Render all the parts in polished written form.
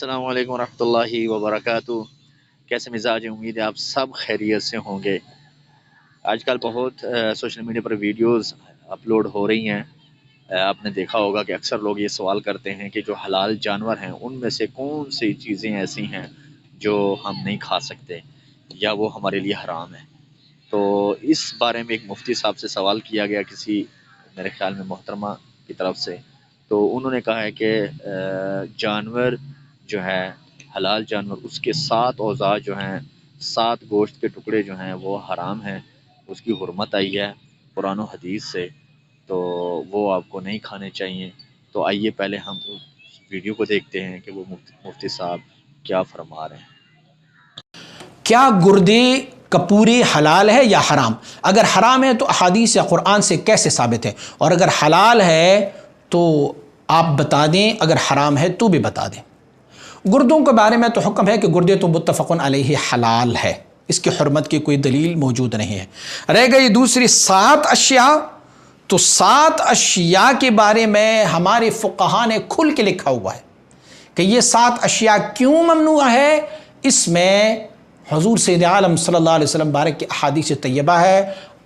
अस्सलाम वालेकुम रहमतुल्लाहि व बरकातुहू। कैसे मिजाज हैं? उम्मीद है आप सब खैरियत से होंगे। आजकल बहुत सोशल मीडिया पर वीडियोस अपलोड हो रही हैं। आपने देखा होगा कि अक्सर लोग ये सवाल करते हैं कि जो हलाल जानवर हैं उनमें से कौन सी चीज़ें ऐसी हैं जो हम नहीं खा सकते या वो हमारे लिए हराम है। तो इस बारे में एक मुफ्ती साहब से सवाल किया गया किसी, मेरे ख्याल में मोहतरमा की तरफ से। तो उन्होंने कहा है कि जानवर जो है, हलाल जानवर, उसके 7 औज़ा जो हैं, 7 गोश्त के टुकड़े जो हैं वो हराम हैं। उसकी हुर्मत आई है कुरान और हदीस से, तो वो आपको नहीं खाने चाहिए। तो आइए पहले हम उस वीडियो को देखते हैं कि वो मुफ्ती साहब क्या फरमा रहे हैं। क्या गुर्दे कपूरे हलाल है या हराम? अगर हराम है तो अहादीस या कुरान से कैसे साबित है? और अगर हलाल है तो आप बता दें, अगर हराम है तो भी बता दें। गुर्दों के बारे में तो हुक्म है कि गुर्दे तो मुत्तफ़क़ुन अलैहि हलाल है, इसकी हुर्मत की कोई दलील मौजूद नहीं है। रह गई दूसरी 7 अशिया, तो 7 अशिया के बारे में हमारे फुक़हा ने खुल के लिखा हुआ है कि ये 7 अशिया क्यों ममनूआ है। इसमें हुज़ूर सय्यद आलम सल्लल्लाहु अलैहि वसल्लम बारक की अहादीस तैयबा है।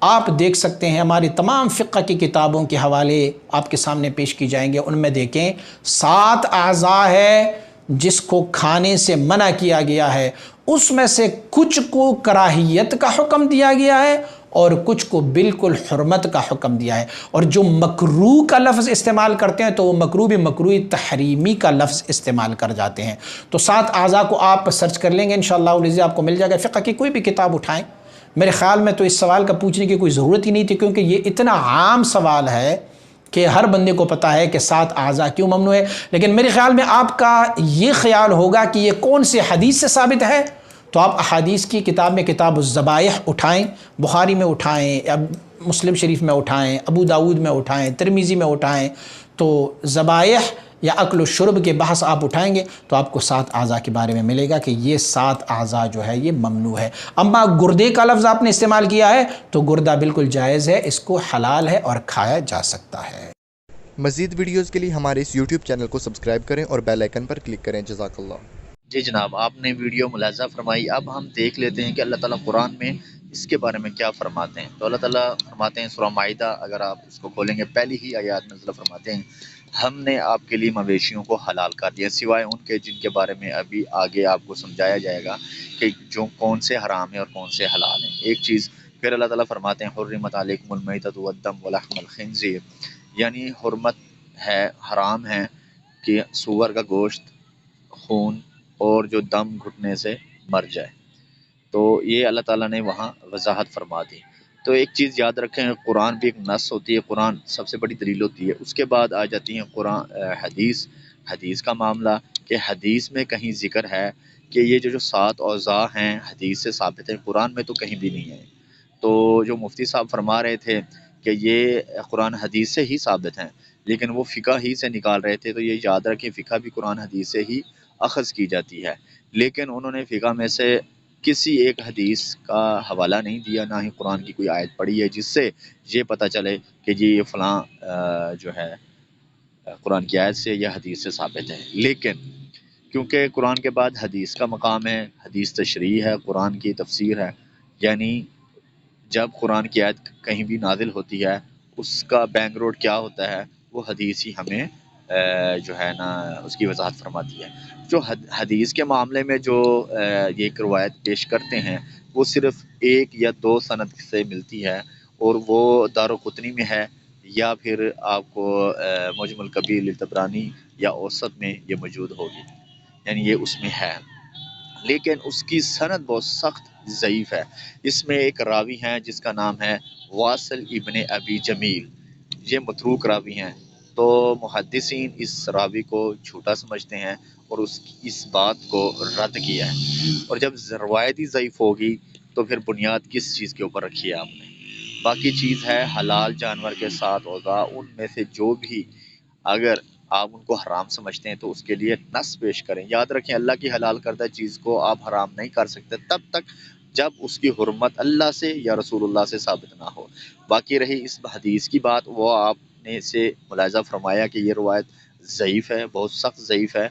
आप देख सकते हैं, हमारी तमाम फ़िक़्ह की किताबों के हवाले आपके सामने पेश की जाएंगे। उनमें देखें 7 अज़ा है जिसको खाने से मना किया गया है, उसमें से कुछ को कराहियत का हुक्म दिया गया है और कुछ को बिल्कुल हुर्मत का हुक्म दिया है। और जो मकरूह का लफ्ज़ इस्तेमाल करते हैं तो वो मकरूह भी मकरूह तहरीमी का लफ्ज़ इस्तेमाल कर जाते हैं। तो 7 अज़ा को आप सर्च कर लेंगे, इंशाअल्लाह आपको मिल जाएगा। फ़िक़्ह की कोई भी किताब उठाएं, मेरे ख़्याल में तो इस सवाल का पूछने की कोई ज़रूरत ही नहीं थी, क्योंकि ये इतना आम सवाल है कि हर बंदे को पता है कि 7 अज़ा क्यों ममनू है। लेकिन मेरे ख्याल में आपका ये ख्याल होगा कि ये कौन से हदीस से साबित है, तो आप अहादीस की किताब में किताब-उज़्ज़बाइह उठाएं, बुखारी में उठाएं, अब मुस्लिम शरीफ में उठाएं, अबू दाऊद में उठाएं, तिरमिज़ी में उठाएं। तो ज़बाइह या अक्ल शुर्ब के बहस आप उठाएंगे तो आपको 7 अज़ा के बारे में मिलेगा कि ये 7 अज़ा जो है ये ममनू है। अम्मा गुर्दे का लफ्ज़ आपने इस्तेमाल किया है तो गुर्दा बिल्कुल जायज़ है, इसको हलाल है और खाया जा सकता है। मज़ीद वीडियोज़ के लिए हमारे इस YouTube चैनल को सब्सक्राइब करें और बेल आइकन पर क्लिक करें। जज़ाकल्लाह। जी जनाब, आपने वीडियो मुलाज़ा फरमाई। अब हम देख लेते हैं कि अल्लाह ताला कुरान में इसके बारे में क्या फरमाते हैं। तो अल्लाह ताला फरमाते हैं सूरह माइदा, अगर आप उसको खोलेंगे पहली ही आयत में अल्लाह फरमाते हैं, हमने आपके लिए मवेशियों को हलाल कर दिया सिवाय उनके जिनके बारे में अभी आगे आपको समझाया जाएगा कि जो कौन से हराम है और कौन से हलाल हैं। एक चीज़ फिर अल्लाह ताला फरमाते हैं, हुर्रिमत अलैकुमुल मैततु वद्दम व लहमुल खिंज़ीर, यानी हुर्मत है, हराम है कि सूअर का गोश्त, खून और जो दम घुटने से मर जाए। तो ये अल्लाह ताला ने वहाँ वजाहत फरमा दी। तो एक चीज़ याद रखें, कुरान भी एक नस होती है, कुरान सबसे बड़ी दलील होती है। उसके बाद आ जाती है हदीस। हदीस का मामला कि हदीस में कहीं ज़िक्र है कि ये जो 7 औज़ा हैं हदीस से साबित है, कुरान में तो कहीं भी नहीं है। तो जो मुफ्ती साहब फरमा रहे थे कि ये कुरान हदीस से ही साबित हैं, लेकिन वो फ़िक़्ह ही से निकाल रहे थे। तो ये याद रखें, फ़िक़्ह भी कुरान हदीस से ही अख़ज़ की जाती है, लेकिन उन्होंने फ़िक़्ह में से किसी एक हदीस का हवाला नहीं दिया, ना ही कुरान की कोई आयत पढ़ी है जिससे ये पता चले कि जी ये फ़लाँ जो है कुरान की आयत से या हदीस से साबित है। लेकिन क्योंकि कुरान के बाद हदीस का मकाम है, हदीस तशरीह है, कुरान की तफसीर है, यानी जब कुरान की आयत कहीं भी नाजिल होती है उसका बैकग्राउंड क्या होता है वो हदीस ही हमें जो है ना उसकी वजाहत फरमाती है। जो हदीस के मामले में जो ये एक रवायत पेश करते हैं वो सिर्फ़ 1 या 2 सनद से मिलती है और वो दारुक़ुतनी में है या फिर आपको मुजमल कबीर तबरानी या औसत में ये मौजूद होगी, यानी ये उसमें है, लेकिन उसकी सनद बहुत सख्त ज़ईफ़ है। इसमें एक रावी हैं जिसका नाम है वासिल इब्ने अबी जमील, ये मतरूक रावी हैं। तो मुहद्दिसीन इस रावी को झूठा समझते हैं और इस बात को रद्द किया है। और जब रवायत ही ज़ईफ़ होगी तो फिर बुनियाद किस चीज़ के ऊपर रखी है आपने? बाकी चीज़ है हलाल जानवर के साथ होगा, उनमें से जो भी अगर आप उनको हराम समझते हैं तो उसके लिए नस पेश करें। याद रखें, अल्लाह की हलाल करदा चीज़ को आप हराम नहीं कर सकते तब तक जब उसकी हुर्मत अल्लाह से या रसूलुल्लाह से साबित ना हो। बाकी रही इस हदीस की बात, वो आपने से मुलाज़ा फरमाया कि ये रवायत ज़ईफ़ है, बहुत सख्त ज़ईफ़ है।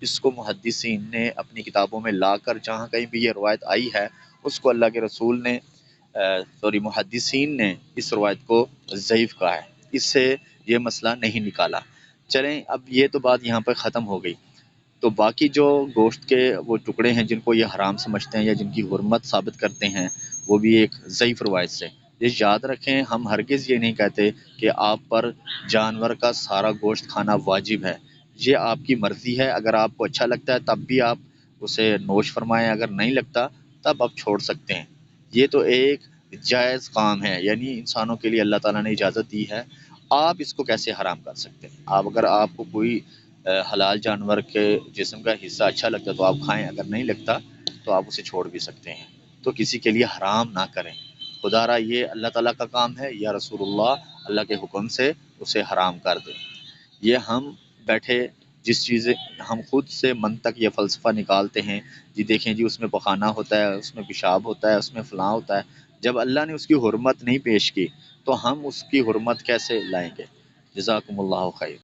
جس کو محدثین نے اپنی کتابوں میں لا کر جہاں کہیں بھی یہ روایت آئی ہے اس کو اللہ کے رسول نے محدثین نے اس روایت کو ضعیف کہا ہے، اس سے یہ مسئلہ نہیں نکالا۔ چلیں اب یہ تو بات یہاں پر ختم ہو گئی، تو باقی جو گوشت کے وہ ٹکڑے ہیں جن کو یہ حرام سمجھتے ہیں یا جن کی حرمت ثابت کرتے ہیں وہ بھی ایک ضعیف روایت سے۔ یہ یاد رکھیں، ہم ہرگز یہ نہیں کہتے کہ آپ پر جانور کا سارا گوشت کھانا واجب ہے، یہ آپ کی مرضی ہے، اگر آپ کو اچھا لگتا ہے تب بھی آپ اسے نوش فرمائیں، اگر نہیں لگتا تب آپ چھوڑ سکتے ہیں۔ یہ تو ایک جائز کام ہے، یعنی انسانوں کے لیے اللہ تعالیٰ نے اجازت دی ہے، آپ اس کو کیسے حرام کر سکتے ہیں؟ اگر آپ کو کوئی حلال جانور کے جسم کا حصہ اچھا لگتا ہے تو آپ کھائیں، اگر نہیں لگتا تو آپ اسے چھوڑ بھی سکتے ہیں، تو کسی کے لیے حرام نہ کریں۔ خدا را یہ اللہ تعالیٰ کا کام ہے یا رسول اللہ کے حکم سے اسے حرام کر دیں۔ یہ ہم بیٹھے جس چیزیں ہم خود سے منطق یا فلسفہ نکالتے ہیں، جی دیکھیں جی اس میں پخانہ ہوتا ہے، اس میں پیشاب ہوتا ہے، اس میں فلاں ہوتا ہے، جب اللہ نے اس کی حرمت نہیں پیش کی تو ہم اس کی حرمت کیسے لائیں گے؟ جزاکم اللہ خیر۔